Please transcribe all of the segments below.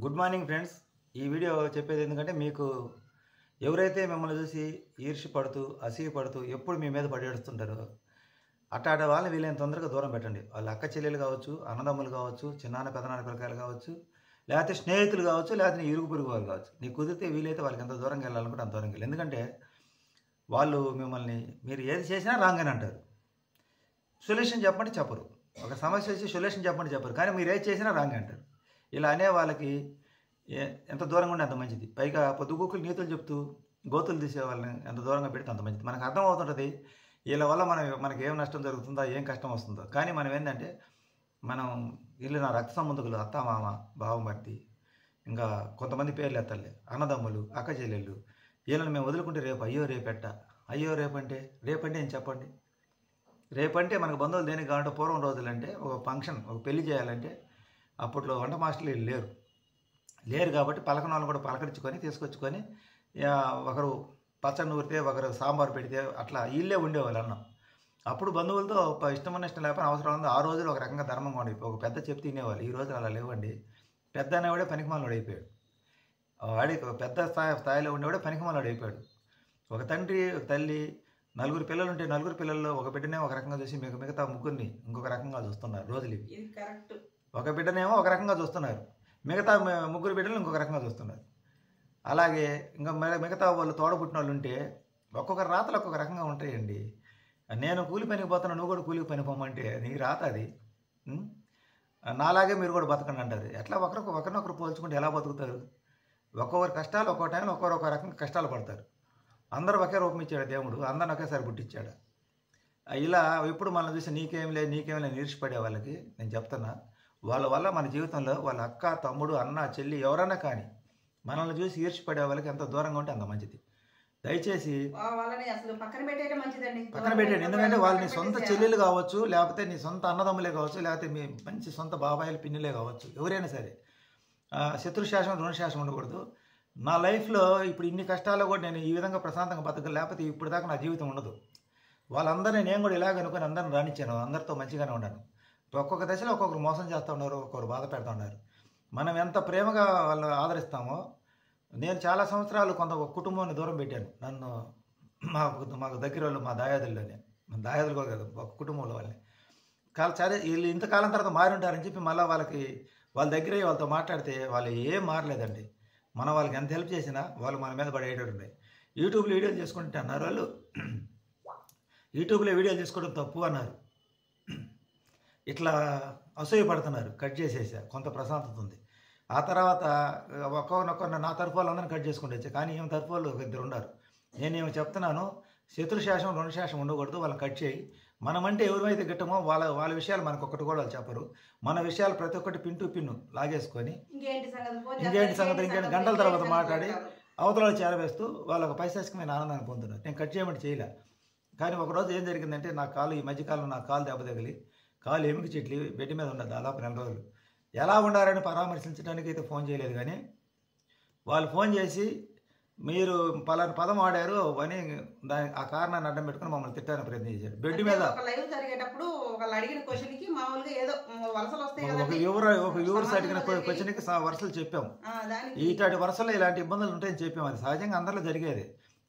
Good morning friends. ఈ video చెప్పేది ఎందుకంటే మీకు ఎవరైతే మిమ్మల్ని చూసి ఈర్ష్య పడుతూ అసూయ పడుతూ ఎప్పుడు మీ మీద పడేడుస్తుంటారో అట్టాట వాళ్ళని వీలైన తొందరగా దూరం పెట్టండి. వాళ్ళ అక్క చెల్లెలు కావచ్చు, అన్నదమ్ములు కావచ్చు, చిన్నాన్న పెదనాన్న పిల్లకాయలు కావచ్చు, లేకపోతే స్నేహితులు కావచ్చు, లేకపోతే నీ ఇరుగు పొరుగు వాళ్ళు కావచ్చు. నీకు కుదిరితే వీలైతే వాళ్ళకి ఎంత దూరంగా వెళ్ళాలనుకుంటే అంత దూరంగా వెళ్ళి. ఎందుకంటే వాళ్ళు మిమ్మల్ని మీరు ఏది చేసినా రాంగ్ అని అంటారు. సొల్యూషన్ చెప్పండి చెప్పరు. ఒక సమస్య వచ్చి సొల్యూషన్ చెప్పండి చెప్పరు, కానీ మీరు ఏది చేసినా రాంగ్ అంటారు. ఇలా అనే వాళ్ళకి ఎంత దూరంగా ఉంటే అంత మంచిది. పైగా పొద్దుగూకులు నీతులు చెప్తూ గోతులు తీసే వాళ్ళని ఎంత దూరంగా పెడితే అంత మంచిది. మనకు అర్థం అవుతుంటుంది వీళ్ళ వల్ల మనకి ఏం నష్టం జరుగుతుందో, ఏం కష్టం వస్తుందో. కానీ మనం ఏంటంటే వీళ్ళు నా రక్త సంబంధికులు, అత్త మామ బావమర్ది, ఇంకా కొంతమంది పేర్లు ఎత్తలే, అన్నదమ్ములు అక్క చెల్లెళ్ళు, వీళ్ళని మేము వదులుకుంటే రేపు అయ్యో రేపెట్ట, అయ్యో రేపంటే ఏం చెప్పండి. రేపంటే మనకు బంధువులు దేనికి కావాలంటే పూర్వం రోజులంటే ఒక ఫంక్షన్, ఒక పెళ్లి చేయాలంటే అప్పట్లో వంట మాస్టర్లు లేరు కాబట్టి పలకన వాళ్ళని కూడా పలకరించుకొని తీసుకొచ్చుకొని ఒకరు పచ్చడి నూరితే, ఒకరు సాంబార్ పెడితే అట్లా వీళ్ళే ఉండేవాళ్ళు అన్నం. అప్పుడు బంధువులతో ఇష్టం లేకపోయినా అవసరం ఉంది. ఆ రోజులు ఒక రకంగా ధర్మంగా ఉండిపోయి ఒక పెద్ద చెప్పు తినేవాళ్ళు. ఈ రోజులు అలా లేవండి. పెద్ద అనేవాడే పనికిమాలోడు అయిపోయాడు. వాడికి పెద్ద స్థాయిలో ఉండేవాడే పనికిమాలోడు అయిపోయాడు. ఒక తండ్రి ఒక తల్లి నలుగురు పిల్లలు ఉంటే నలుగురు పిల్లల్లో ఒక బిడ్డనే ఒక రకంగా చూసి మిగతా ముగ్గురిని ఇంకొక రకంగా చూస్తున్నారు రోజులు ఇవి. ఒక బిడ్డనేమో ఒక రకంగా చూస్తున్నారు, మిగతా ముగ్గురు బిడ్డలు ఇంకొక రకంగా చూస్తున్నారు. అలాగే ఇంకా మిగతా వాళ్ళు తోడబుట్టిన వాళ్ళు ఉంటే ఒక్కొక్కరి రాతలు ఒక్కొక్క రకంగా ఉంటాయండి. నేను కూలి పనికి పోతున్నా, నువ్వు కూడా కూలికి పని పోమంటే నీ రాత అది. నాలాగే మీరు కూడా బతకండి అంటారు. ఎట్లా ఒకరినొకరు పోల్చుకుంటే ఎలా బతుకుతారు? ఒక్కొక్కరి కష్టాలు ఒక్కో టైంలో ఒక్కొక్క రకంగా కష్టాలు పడతారు. అందరూ ఒకే రూపం ఇచ్చాడు దేవుడు, అందరిని ఒకేసారి పుట్టించాడు. ఇలా ఎప్పుడు మనం చూసి నీకేం లేదు ఈర్ష్యపడే వాళ్ళకి నేను చెప్తున్నా, వాళ్ళ వల్ల మన జీవితంలో వాళ్ళ అక్క తమ్ముడు అన్న చెల్లి ఎవరన్నా కానీ మనల్ని చూసి ఈర్ష్యపడే వాళ్ళకి ఎంత దూరంగా ఉంటే అంత మంచిది. దయచేసి పక్కన పెట్టండి. ఎందుకంటే వాళ్ళు నీ సొంత చెల్లెలు కావచ్చు, లేకపోతే నీ సొంత అన్నదమ్ములే కావచ్చు, లేకపోతే మీ మంచి సొంత బాబాయిలు పిన్నులే కావచ్చు, ఎవరైనా సరే. శత్రుశాసనం రుణశాసనం ఉండకూడదు. నా లైఫ్లో ఇప్పుడు ఇన్ని కష్టాల్లో కూడా నేను ఈ విధంగా ప్రశాంతంగా బతకలు, లేకపోతే ఇప్పుడు దాకా నా జీవితం ఉండదు. వాళ్ళందరినీ నేను కూడా ఇలాగ అనుకుని అందరిని రానిచ్చాను, అందరితో మంచిగానే ఉన్నాను. ఒక్కొక్క దశలో ఒక్కొక్కరు మోసం చేస్తూ ఉన్నారు, ఒక్కొక్కరు బాధ పెడతా ఉన్నారు. మనం ఎంత ప్రేమగా వాళ్ళని ఆదరిస్తామో. నేను చాలా సంవత్సరాలు ఒక కుటుంబాన్ని దూరం పెట్టాను. నన్ను మాకు దగ్గర వాళ్ళు మా దాయాదుల్లోనే, దాయాదులు కూడా కాదు, ఒక కుటుంబంలో వాళ్ళని సరే వీళ్ళు ఇంతకాలం తర్వాత మారి ఉంటారని చెప్పి మళ్ళీ వాళ్ళ దగ్గర వాళ్ళతో మాట్లాడితే వాళ్ళు ఏం మారలేదండి. మనం వాళ్ళకి ఎంత హెల్ప్ చేసినా వాళ్ళు మన మీద పడేటట్టు ఉన్నాయి. యూట్యూబ్లో వీడియోలు చేసుకుంటే అన్నారు వాళ్ళు, యూట్యూబ్లో వీడియోలు చేసుకోవడం తప్పు అన్నారు. ఇట్లా అసూయపడుతున్నారు. కట్ చేసేసా, కొంత ప్రశాంతత ఉంది. ఆ తర్వాత ఒక్కొక్కరినొక్కరిని నా తరఫు వాళ్ళందరినీ కట్ చేసుకుంటూ వచ్చా. కానీ ఏం తరఫు వాళ్ళు ఇద్దరు ఉన్నారు. నేనేమి చెప్తున్నాను, శత్రుశాసనం రుణశాసనం ఉండకూడదు, వాళ్ళని కట్ చేయి. మనమంటే ఎవరైతే గిట్టమో వాళ్ళ విషయాలు మనకు ఒక్కటి కూడా వాళ్ళు చెప్పరు. మన విషయాలు ప్రతి ఒక్కటి పిన్ను లాగేసుకొని ఇంకేంటి గంటల తర్వాత మాట్లాడి అవతల చేరవేస్తూ వాళ్ళు ఒక పైశాసికమైన ఆనందాన్ని పొందుతున్నారు. నేను కట్ చేయమంటే చేయలే. కానీ ఒకరోజు ఏం జరిగిందంటే ఈ మధ్యకాలంలో నా కాలు దెబ్బ తగిలి కాలు ఎముక చెట్లు బెడ్ మీద ఉన్నది దాదాపు 4 రోజులు. ఎలా ఉండారని పరామర్శించడానికి అయితే ఫోన్ చేయలేదు, కానీ వాళ్ళు ఫోన్ చేసి మీరు పలానా పదం ఆడారు అని ఆ కారణాన్ని అడ్డం పెట్టుకుని మమ్మల్ని తిట్టాలని ప్రయత్నం చేశారు. బెడ్ మీద ఒక యూవర్స్ అడిగిన క్వశ్చన్కి వరుసలు చెప్పాము. ఇట్లాంటి వరుసలో ఇలాంటి ఇబ్బందులు ఉంటాయని చెప్పాము. అది సహజంగా అందరిలో జరిగేది.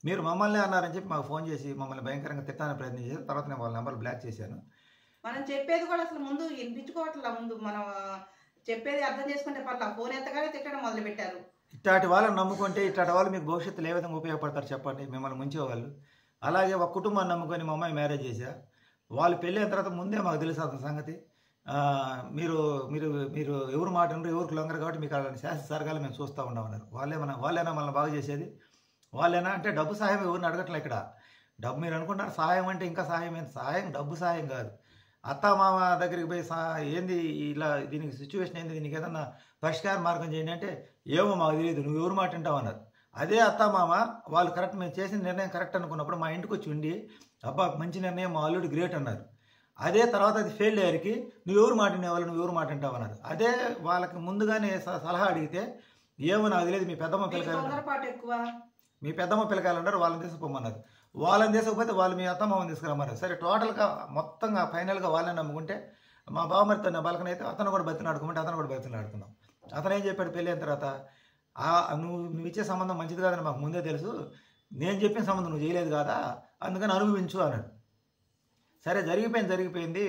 మీరు మమ్మల్ని అన్నారని చెప్పి మాకు ఫోన్ చేసి మమ్మల్ని భయంకరంగా తిట్టాలని ప్రయత్నం చేశారు. తర్వాత నేను వాళ్ళ నెంబర్ బ్లాక్ చేశాను. మనం చెప్పేది కూడా అసలు ముందు వినిపించుకోవట్లా. ముందు మనం చెప్పేది అర్థం చేసుకుంటే పర్లా, ఫోన్ ఎంతగానే తిట్టడం మొదలు పెట్టారు. ఇట్లాంటి వాళ్ళని నమ్ముకుంటే ఇట్లాంటి వాళ్ళు మీకు భవిష్యత్తులో ఏ విధంగా ఉపయోగపడతారు చెప్పండి, మిమ్మల్ని ముంచేవాళ్ళు. అలాగే ఒక కుటుంబాన్ని నమ్ముకొని మా అమ్మాయి మ్యారేజ్ చేశా. వాళ్ళు పెళ్ళి అయిన తర్వాత ముందే మాకు తెలుసు అతని సంగతి. మీరు మీరు మీరు ఎవరు మాట ఎవరికి లొంగరు కాబట్టి మీకు అలాంటి శాస్త్ర సరగాలు మేము చూస్తూ ఉన్నామన్నారు. వాళ్ళేనా మనల్ని బాగా చేసేది? వాళ్ళేనా అంటే డబ్బు సహాయం ఎవరిని అడగట్లే ఇక్కడ. డబ్బు మీరు అనుకుంటారు సహాయం అంటే ఇంకా సహాయం ఏంటి? సహాయం డబ్బు సహాయం కాదు. అత్త మామ దగ్గరికి పోయి ఏంది ఇలా దీనికి సిచ్యువేషన్ ఏంది, దీనికి ఏదన్నా పరిష్కార మార్గం చేయండి అంటే ఏమో మాకు తెలియదు, నువ్వు ఎవరు మాట వింటావు అన్నారు. అదే అత్త మామ వాళ్ళు కరెక్ట్, మేము చేసిన నిర్ణయం కరెక్ట్ అనుకున్నప్పుడు మా ఇంటికి వచ్చి ఉండి అబ్బా మంచి నిర్ణయం, మా అల్లుడు గ్రేట్ అన్నారు. అదే తర్వాత అది ఫెయిల్ అయ్యారికి నువ్వు ఎవరు మాట వినేవాళ్ళు, నువ్వు ఎవరు మాట వింటావు అన్నారు. అదే వాళ్ళకి ముందుగానే సలహా అడిగితే ఏమో నాకు తెలియదు, మీ పెద్దమ్మ పిల్లకాయలు ఉన్నారు వాళ్ళని తీసుకుపోమన్నారు. వాళ్ళని తీసుకుపోతే వాళ్ళు మీ అత్తమ్మని తీసుకురమ్మన్నారు. సరే టోటల్గా మొత్తంగా ఫైనల్గా వాళ్ళని నమ్ముకుంటే మా బావమరితో నా బలకనైతే అతను కూడా బతిలాడుకోమంటే అతను కూడా బతిలాడుకున్నాం. అతను ఏం చెప్పాడు పెళ్ళి అయిన తర్వాత, నువ్వు ఇచ్చే సంబంధం మంచిది కాదని మాకు ముందే తెలుసు, నేను చెప్పిన సంబంధం నువ్వు చేయలేదు కదా, అందుకని అనుభవించు అన్నాడు. సరే జరిగిపోయింది,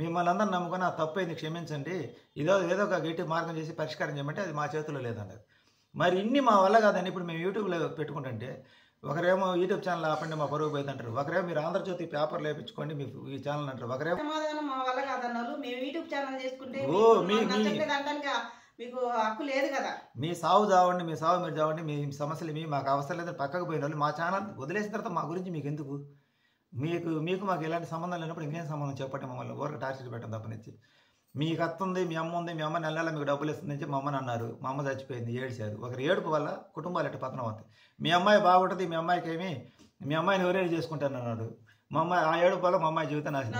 మిమ్మల్ని అందరూ నమ్ముకొని ఆ తప్పైంది క్షమించండి, ఏదో ఒక గట్టి మార్గం చేసి పరిష్కారం చేయమంటే అది మా చేతిలో లేదన్నారు. మరి ఇన్ని మా వల్ల కాదని ఇప్పుడు మేము యూట్యూబ్లో పెట్టుకుంటుంటే ఒకరేమో యూట్యూబ్ ఛానల్ ఆపండి మా పరువు పోయింది అంటారు, ఒకరేమో మీరు ఆంధ్రజ్యోతి పేపర్లు వేయించుకోండి మీ ఈ ఛానల్ అంటారు, ఒకరేమో సమాధానం మా వల్ల కాదన్నారు. మేము యూట్యూబ్ ఛానల్ చేసుకుంటే మీకు హక్కు లేదు కదా. మీ సావు చావండి, మీ సావు మీరు చావండి, మీ సమస్యలు మాకు అవసరం లేదని పక్కకు పోయిన వాళ్ళు మా ఛానల్ వదిలేసిన తర్వాత మా గురించి మీకు ఎందుకు? మీకు మాకు ఎలాంటి సంబంధం లేనప్పుడు ఇంకేం సంబంధం చెప్పండి, మమ్మల్ని ఊరికి టార్చర్ పెట్టడం తప్పనిచ్చి. మీకు అత్త ఉంది, మీ అమ్మ ఉంది, మీ అమ్మ నెల నెల మీకు డబ్బులు ఇస్తుంది నుంచి మా అమ్మని అన్నారు, మా అమ్మ చచ్చిపోయింది, ఏడ్చారు. ఒకరి ఏడుపు వల్ల కుటుంబాలు ఎట్టు పతనం అవుతాయి. మీ అమ్మాయి బాగుంటుంది, మీ అమ్మాయికి మీ అమ్మాయిని ఎవరైనా చేసుకుంటాను అన్నాడు. మా అమ్మాయి ఆ ఏడుపు వల్ల మా అమ్మాయి జీవితం నాశనం.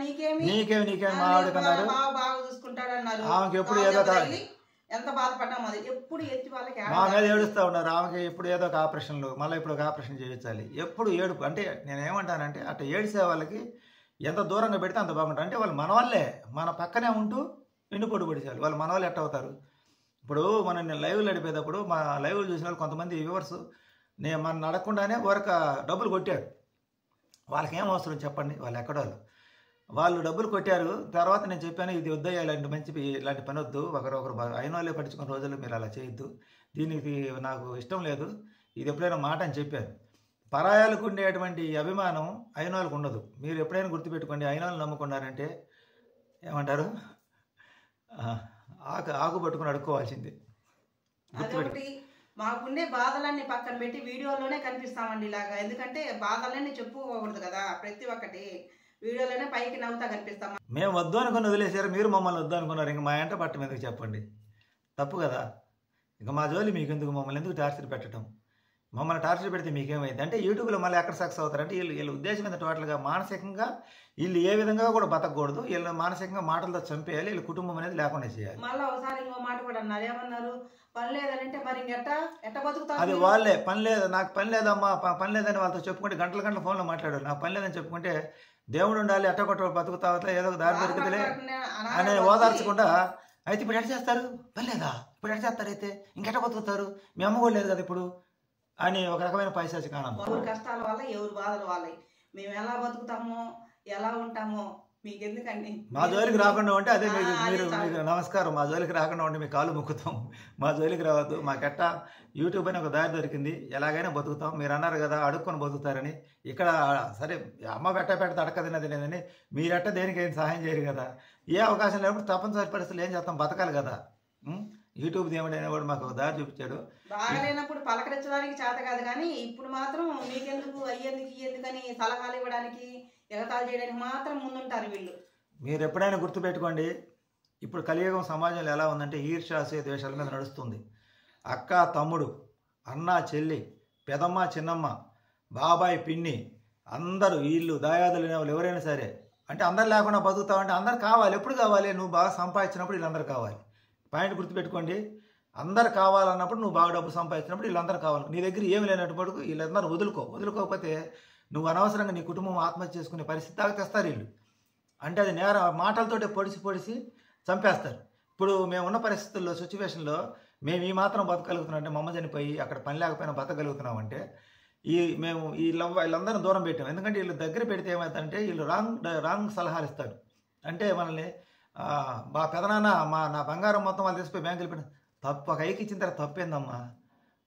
నీకేమి మా ఆవిడకన్నారు, ఆమెకి ఎప్పుడు ఏదో ఎంత బాధపడ్డాం, అది ఎప్పుడు ఎత్తి వాళ్ళకి మా మీద ఏడుస్తూ ఉన్నారు. ఆమెకి ఎప్పుడు ఏదో ఒక ఆపరేషన్లు, మళ్ళీ ఇప్పుడు ఒక ఆపరేషన్ చేయించాలి, ఎప్పుడు ఏడుపు. అంటే నేను ఏమంటానంటే అట్లా ఏడిసే వాళ్ళకి ఎంత దూరంగా పెడితే అంత బాగుంటుంది. అంటే వాళ్ళు మన వాళ్ళే, మన పక్కనే ఉంటూ ఎండుపొడి పొడిచారు, వాళ్ళు మన వాళ్ళు ఎట్ట అవుతారు? ఇప్పుడు నేను లైవ్లు నడిపేటప్పుడు మా లైవ్లు చూసిన వాళ్ళు కొంతమంది వ్యూవర్స్ మన అడగకుండానే ఊరక డబ్బులు కొట్టారు. వాళ్ళకి ఏం అవసరం చెప్పండి, వాళ్ళు వాళ్ళు డబ్బులు కొట్టారు. తర్వాత నేను చెప్పాను, ఇది వద్దయ్యా, ఇలాంటి పని వద్దు, ఒకరొకరు అయిన వాళ్ళే పట్టించుకున్న రోజుల్లో మీరు అలా చేయొద్దు, దీనికి నాకు ఇష్టం లేదు, ఇది ఎప్పుడైనా మాట అని చెప్పాను. పరాయాలకు ఉండేటువంటి అభిమానం అయిన వాళ్ళకు ఉండదు. మీరు ఎప్పుడైనా గుర్తుపెట్టుకోండి, అయిన వాళ్ళు నమ్ముకున్నారంటే ఏమంటారు, ఆకు పట్టుకుని అడుక్కోవాల్సిందే. అదొకటి. మాకుండే బాధలన్నీ పక్కన పెట్టి వీడియోలోనే కనిపిస్తామండి ఇలాగా, ఎందుకంటే బాధలన్నీ చెప్పుకోకూడదు కదా, ప్రతి ఒక్కటి వీడియోలోనే పైకి నవ్వుతా కనిపిస్తాం. మేము వద్దు అనుకుని వదిలేసారు, మీరు మమ్మల్ని వద్దు అనుకున్నారు, ఇంక మా ఎంట పట్టం ఎందుకు చెప్పండి, తప్పు కదా. ఇంకా మా జోలి మీకు ఎందుకు, మమ్మల్ని ఎందుకు టార్చర్ పెట్టడం? మమ్మల్ని టార్చర్ పెడితే మీకేమైంది అంటే యూట్యూబ్లో మళ్ళీ ఎక్కడ సక్సెస్ అవుతారంటే వీళ్ళ ఉద్దేశం ఏంటంటే టోటల్గా మానసికంగా వీళ్ళు ఏ విధంగా కూడా బతకూడదు, వీళ్ళు మానసికంగా మాటలతో చంపేయాలి, వీళ్ళ కుటుంబం అనేది లేకుండా చేయాలి. మళ్ళీ ఒకసారి ఇంకో మాట కూడా అన్నారు, ఏమన్నారు, పని లేదంటే మరి ఎట్ట బతుకుతారు? అది వాళ్ళే పని లేదు, నాకు పని లేదమ్మా, పని లేదని వాళ్ళతో చెప్పుకుంటే గంటల ఫోన్లో మాట్లాడారు. నాకు పని లేదని చెప్పుకుంటే దేవుడు ఉండాలి, ఎట్టకొట్ట బతుకుతావట్లే, ఏదో ఒక దారి దొరికితేలే అని ఓదార్చకుండా, అయితే ఇప్పుడు ఎట్ట చేస్తారు, పని లేదా, ఇప్పుడు ఎట్ట చేస్తారు, అయితే ఇంకెట్ట బతుకుతారు, మీ అమ్మ కూడా లేదు కదా ఇప్పుడు అని ఒక రకమైన పైశాచిక ఆనందం. ఎవరి కష్టాల వల్ల ఎవరి బాధల వల్ల మేము ఎలా బతుకుతామో ఎలా ఉంటామో మీకు ఎందుకండి. మా జోలికి రాకుండా ఉంటే అదే మీకు నమస్కారం, మా జోలికి రాకుండా ఉంటే మీ కాలు మొక్కుతాం, మా జోలికి రావద్దు. మాకెట్ట యూట్యూబ్ అని ఒక దారి దొరికింది, ఎలాగైనా బతుకుతాం. మీరు అన్నారు కదా అడుక్కొని బతుకుతారని, ఇక్కడ సరే అమ్మ పెట్ట అడకదినది లేదని మీరెట్ట దేనికి ఏం సహాయం చేయరు కదా. ఏ అవకాశం లేనప్పుడు తప్పనిసరి పరిస్థితులు ఏం చేస్తాం, బతకాలి కదా. యూట్యూబ్ దేవుడు అనేవాడు మాకు ఒక దారి చూపించాడు. బాగలేనప్పుడు పలకరించడానికి చేత కాదు, కానీ ఇప్పుడు మాత్రం మీకెందుకు ఇయ్యేందుకని సలహాలు ఇవ్వడానికి ఎగతాలు చేయడానికి మాత్రం ముందుంటారు వీళ్ళు. మీరు ఎప్పుడైనా గుర్తుపెట్టుకోండి, ఇప్పుడు కలియుగం సమాజంలో ఎలా ఉందంటే ఈర్ష్యాసే ద్వేషాల మీద నడుస్తుంది. అక్క తమ్ముడు, అన్న చెల్లి, పెదమ్మ చిన్నమ్మ, బాబాయ్ పిన్ని, అందరూ వీళ్ళు దాయాదులు వాళ్ళు ఎవరైనా సరే, అంటే అందరు లేకుండా బతుకుతామంటే అందరు కావాలి. ఎప్పుడు కావాలి, నువ్వు బాగా సంపాదించినప్పుడు వీళ్ళందరూ కావాలి. పాయింట్ గుర్తుపెట్టుకోండి, అందరు కావాలన్నప్పుడు నువ్వు బాగా డబ్బు సంపాదించినప్పుడు వీళ్ళందరూ కావాలి. నీ దగ్గర ఏమి లేనప్పుడు వీళ్ళందరూ వదులుకోకపోతే నువ్వు అనవసరంగా నీ కుటుంబం ఆత్మహత్య చేసుకునే పరిస్థితి దాకా తెస్తారు వీళ్ళు. అంటే అది మాటలతోటే పొడిసి చంపేస్తారు. ఇప్పుడు మేము ఉన్న పరిస్థితుల్లో సిచ్యువేషన్లో మేము ఈ మాత్రం బతకగలుగుతున్నాం అంటే, మా అమ్మ చనిపోయి అక్కడ పని లేకపోయినా బతకగలుగుతున్నామంటే మేము వీళ్ళందరూ దూరం పెట్టాం. ఎందుకంటే వీళ్ళు దగ్గర పెడితే ఏమవుతుందంటే వీళ్ళు రాంగ్ సలహాలు ఇస్తారు. అంటే మనల్ని మా పెదనాన్న నా బంగారం మొత్తం వాళ్ళు తీసిపోయి బ్యాంకులు పెట్టిన తప్పు, ఒక ఐకి ఇచ్చిన తర్వాత తప్పేందమ్మా,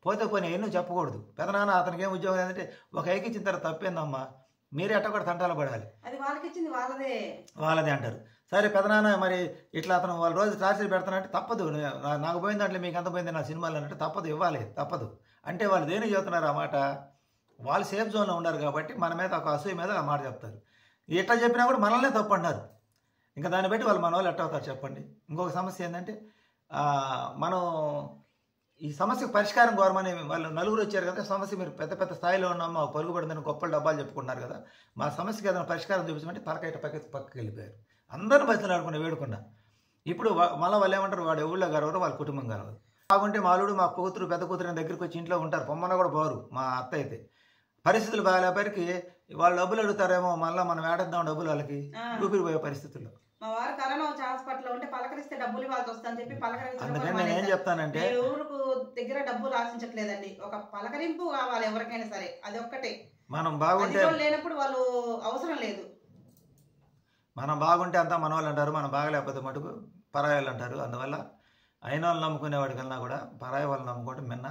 పోతే పోనీ ఎన్నో చెప్పకూడదు. పెదనాన్న అతనికి ఏం ఉద్యోగం ఏంటంటే ఒక ఐకి ఇచ్చిన తర్వాత తప్పేందమ్మా, మీరే అట్ట కూడా తంటాలు పడాలి, అది వాళ్ళకి ఇచ్చింది వాళ్ళదే అంటారు. సరే పెదనాన్న మరి ఇట్లా అతను వాళ్ళు రోజు టార్చర్ పెడతానంటే తప్పదు, నాకు పోయిన దాంట్లో మీకు ఎంత పోయింది నా సినిమాలు అంటే తప్పదు, ఇవ్వాలి తప్పదు. అంటే వాళ్ళు దేనికి చెబుతున్నారు ఆ మాట, వాళ్ళు సేఫ్ జోన్లో ఉన్నారు కాబట్టి మన మీద ఒక అసూయ మీద ఆ మాట చెప్తారు. ఎట్లా చెప్పినా కూడా మనల్నే తప్పు అన్నారు. ఇంకా దాన్ని బట్టి వాళ్ళు మన వాళ్ళు ఎట్ట అవుతారు చెప్పండి. ఇంకొక సమస్య ఏంటంటే మనం ఈ సమస్యకు పరిష్కారం కోరమని వాళ్ళు నలుగురు వచ్చారు కదా, సమస్య మీరు పెద్ద స్థాయిలో ఉన్నాము, మాకు పరుగుపడిందని గొప్ప డబ్బాలు చెప్పుకున్నారు కదా, మా సమస్యకి ఏదైనా పరిష్కారం చూపించమంటే తలకైట పక్కకి వెళ్ళిపోయారు. అందరూ బయటలు ఆడుకుని వేడుకున్నా. ఇప్పుడు మళ్ళీ వాళ్ళు ఏమంటారు, వాడు ఊళ్ళో గలవరు, వాళ్ళ కుటుంబం గలవరు. బాగుంటే మా అల్లుడు మా కూతురు పెద్ద కూతురు దగ్గరికి వచ్చి ఇంట్లో ఉంటారు, పొమ్మన కూడా పోరు. మా అత్త అయితే పరిస్థితులు బాగాలేపరికి వాళ్ళు డబ్బులు అడుగుతారేమో, మళ్ళీ మనం వేడేద్దాం డబ్బులు వాళ్ళకి ఊపిరిపోయే పరిస్థితుల్లో. మా వారు కరోనా వచ్చి హాస్పిటల్లో ఉంటే పలకరిస్తే డబ్బులు ఇవ్వాల్సి వస్తుందని చెప్పి అందుకని నేను ఏం చెప్తానంటే ఊరుకు దగ్గర డబ్బులు ఆశించట్లేదండి. ఒక పలకరింపు కావాలి ఎవరికైనా సరే, అది ఒక్కటే. మనం బాగుంటే లేనప్పుడు వాళ్ళు అవసరం లేదు. మనం బాగుంటే అంతా మన వాళ్ళు అంటారు, మనం బాగలేకపోతే మటుకు పరాయి వాళ్ళు అంటారు. అందువల్ల అయిన వాళ్ళు నమ్ముకునే వాడికన్నా కూడా పరాయి వాళ్ళు నమ్ముకోవడం మిన్న.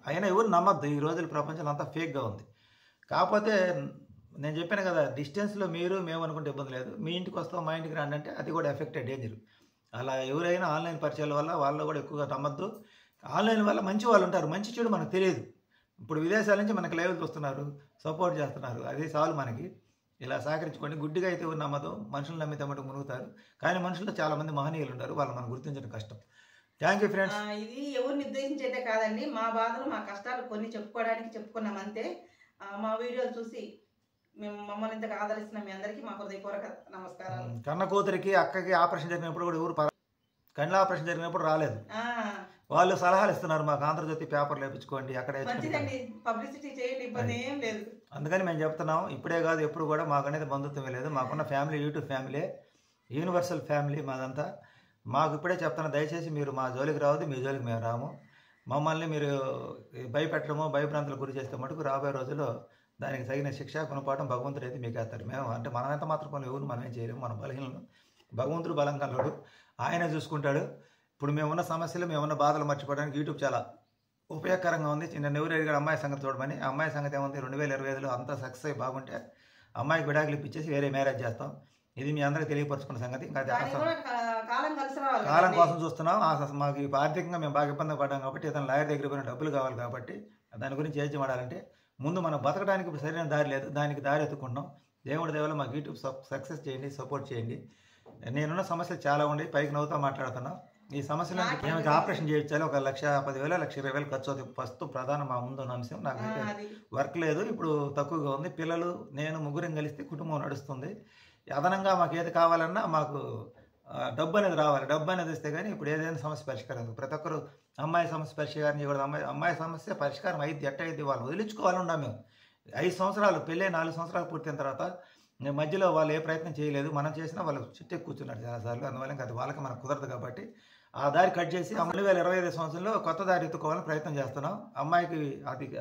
అయినా ఎవరు నమ్మద్దు. ఈ రోజుల ప్రపంచంలో అంతా ఫేక్గా ఉంది. కాకపోతే నేను చెప్పాను కదా, డిస్టెన్స్లో మీరు మేము అనుకుంటే ఇబ్బంది లేదు. మీ ఇంటికి వస్తాం మా ఇంటికి రండి అంటే అది కూడా ఎఫెక్టెడ్ డేంజర్. అలా ఎవరైనా ఆన్లైన్ పరిచయాల వల్ల వాళ్ళు కూడా ఎక్కువగా నమ్మద్దు. ఆన్లైన్ వల్ల మంచి వాళ్ళు ఉంటారు, మంచి చెడు మనకు తెలియదు. ఇప్పుడు విదేశాల నుంచి మనకి లైవ్ చూస్తున్నారు, సపోర్ట్ చేస్తున్నారు, అది చాలు మనకి. ఇలా సహకరించుకోండి. గుడ్డిగా అయితే ఎవరు నమ్మదు, మనుషులు నమ్మితే మటుకు మునుగుతారు. కానీ మనుషుల్లో చాలామంది మహనీయులు ఉంటారు, వాళ్ళు మనం గుర్తించడం కష్టం. Thank you friends. ఇది ఎవరిని ఉద్దేశించేదే కాదండి, మా బాధలు మా కష్టాలు కొన్ని చెప్పుకోవడానికి చెప్పుకున్నాం అంతే. మా వీడియోలు చూసి మేము మమ్మల్ని ఇంతగా ఆదరిస్తున్న మీ అందరికీ మా హృదయపూర్వక నమస్కారాలు. కన్న కూతురికి అక్కకి ఆపరేషన్ జరిగినప్పుడు కూడా ఎవరు కళ్ళ ఆపరేషన్ జరిగినప్పుడు రాలేదు. వాళ్ళు సలహాలు ఇస్తున్నారు, మాకు ఆంధ్రజ్యోతి పేపర్లు వేయించుకోండి అక్కడ. పబ్లిసిటీ చేయండి, ఇబ్బంది ఏం లేదు. అందుకని మేము చెప్తున్నాం, ఇప్పుడే కాదు ఎప్పుడు కూడా మాకు అనేది బంధుత్వమే లేదు. మాకున్న family YouTube family, universal family మాదంతా. మాకు ఇప్పుడే చెప్తాను, దయచేసి మీరు మా జోలికి రావద్దు, మీ జోలికి మేము రాము. మమ్మల్ని మీరు భయపెట్టడమో భయభ్రాంతులకు గురి చేస్తే మటుకు రాబోయే రోజుల్లో దానికి తగిన శిక్ష గుణపాఠం భగవంతుడు అయితే మీకు వేస్తారు. మేము అంటే మనం ఎంత మాత్రం పనులు ఎవరు మనం ఏం చేయలేము, మన బలహీనలు. భగవంతుడు బలం కలడు, ఆయన చూసుకుంటాడు. ఇప్పుడు మేమున్న సమస్యలు, మేమున్న బాధలు మర్చిపోవడానికి యూట్యూబ్ చాలా ఉపయోగకరంగా ఉంది. చిన్న ఎవరు అడిగాడు అమ్మాయి సంగతి చూడమని. ఆ అమ్మాయి సంగతి ఏముంది, 2025లో అంతా సక్సెస్ అయ్యి బాగుంటే అమ్మాయికి విడాకులు ఇప్పించేసి వేరే మ్యారేజ్ చేస్తాం. ఇది మీ అందరికీ తెలియపరుచుకున్న సంగతి. ఇంకా కాలం కోసం చూస్తున్నాం. మాకు ఆర్థికంగా మేము బాగా ఇబ్బంది పడ్డాం కాబట్టి ఇతను లాయర్ దగ్గర పోయిన డబ్బులు కావాలి కాబట్టి దాని గురించి ఏం చేయడాలంటే ముందు మనం బతకడానికి ఇప్పుడు సరైన దారి లేదు, దానికి దారి ఎత్తుకుంటున్నాం. దేవుడి దేవల మాకు యూట్యూబ్ సక్సెస్ చేయండి, సపోర్ట్ చేయండి. నేనున్న సమస్యలు చాలా ఉండి పైకి నవ్వుతా మాట్లాడుతున్నాం. ఈ సమస్యలు మేము ఆపరేషన్ చేయించాలి, 1,10,000 1,20,000 ఖర్చు అవుతుంది. ఫస్ట్ ప్రధాన మా ముందున్న అంశం. నాకు వర్క్ లేదు, ఇప్పుడు తక్కువగా ఉంది. పిల్లలు నేను ముగ్గురం కలిస్తే కుటుంబం నడుస్తుంది. అదనంగా మాకు ఏది కావాలన్నా మాకు డబ్బు అనేది రావాలి. డబ్బు అనేది ఇస్తే కానీ ఇప్పుడు ఏదైనా సమస్య పరిష్కారం. ప్రతి ఒక్కరు అమ్మాయి సమస్య పరిష్కారం చేయకూడదు, అమ్మాయి సమస్య పరిష్కారం అయింది ఎట్ట అయింది వాళ్ళు వదిలించుకోవాలని ఉన్నాం. మేము 5 సంవత్సరాలు పెళ్ళి 4 సంవత్సరాలు పూర్తయిన తర్వాత మధ్యలో వాళ్ళు ఏ ప్రయత్నం చేయలేదు. మనం చేసినా వాళ్ళు చుట్టే కూర్చున్నారు చాలాసార్లు. అందువల్ల ఇంకా అది వాళ్ళకి మనకు కుదరదు కాబట్టి ఆ దారి కట్ చేసి 2025 సంవత్సరంలో కొత్త దారి ఎత్తుకోవాలని ప్రయత్నం చేస్తున్నాం. అమ్మాయికి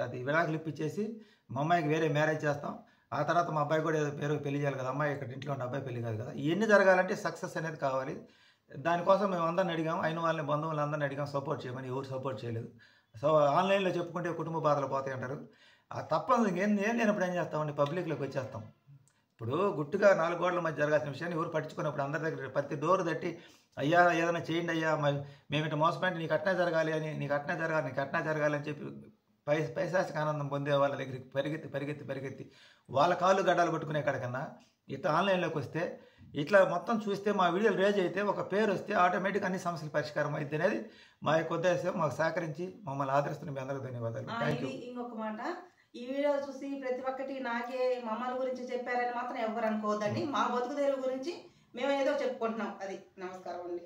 అది విడాకులు ఇప్పించేసి మా అమ్మాయికి వేరే మ్యారేజ్ చేస్తాం. ఆ తర్వాత మా అబ్బాయి కూడా ఏదో పేరు పెళ్లి చేయాలి కదా, అమ్మాయి ఇక్కడ ఇంట్లో ఉన్న అబ్బాయి పెళ్లి కాదు కదా. ఇవన్నీ జరగాలంటే సక్సెస్ అనేది కావాలి. దానికోసం మేము అందరిని అడిగాము, అయిన వాళ్ళని బంధువులు అందరిని అడిగాం సపోర్ట్ చేయమని. ఎవరు సపోర్ట్ చేయలేదు. సో ఆన్లైన్లో చెప్పుకుంటే కుటుంబ బాధలు పోతాయి అంటారు. తప్పదు. ఏం లేనప్పుడు ఏం చేస్తామండి, పబ్లిక్లోకి వచ్చేస్తాం. ఇప్పుడు గుట్టుగా 4 గోడల మధ్య జరగాల్సిన విషయాన్ని ఎవరు పట్టించుకున్నప్పుడు అందరి దగ్గర ప్రతి డోర్ తట్టి అయ్యా ఏదైనా చేయండి అయ్యా, మేము ఇట్లా మోసపోయింటే నీకు అట్నే జరగాలి అని, నీకు అట్నే జరగాలి అని చెప్పి పైశాచిక ఆనందం పొందే వాళ్ళ దగ్గరికి పరిగెత్తి వాళ్ళ కాళ్ళు గడ్డాలు పట్టుకునే కాడకన్నా ఇట్లా ఆన్లైన్లోకి వస్తే ఇట్లా మొత్తం చూస్తే మా వీడియోలు రేజ్ అయితే ఒక పేరు వస్తే ఆటోమేటిక్ అన్ని సమస్యలు పరిష్కారం అయితే అనేది మా యొక్క ఉద్దేశం. మాకు సహకరించి మమ్మల్ని ఆదరిస్తున్న మీ అందరికీ ధన్యవాదాలు. Thank you. ఇంకొక మాట, ఈ వీడియో చూసి ప్రతి ఒక్కటి నాకే మమ్మల్ని గురించి చెప్పారని మాత్రం ఎవరు అనుకోవద్దండి. మా బతుకుదేరు గురించి మేము ఏదో చెప్పుకుంటున్నాం. అది నమస్కారం అండి.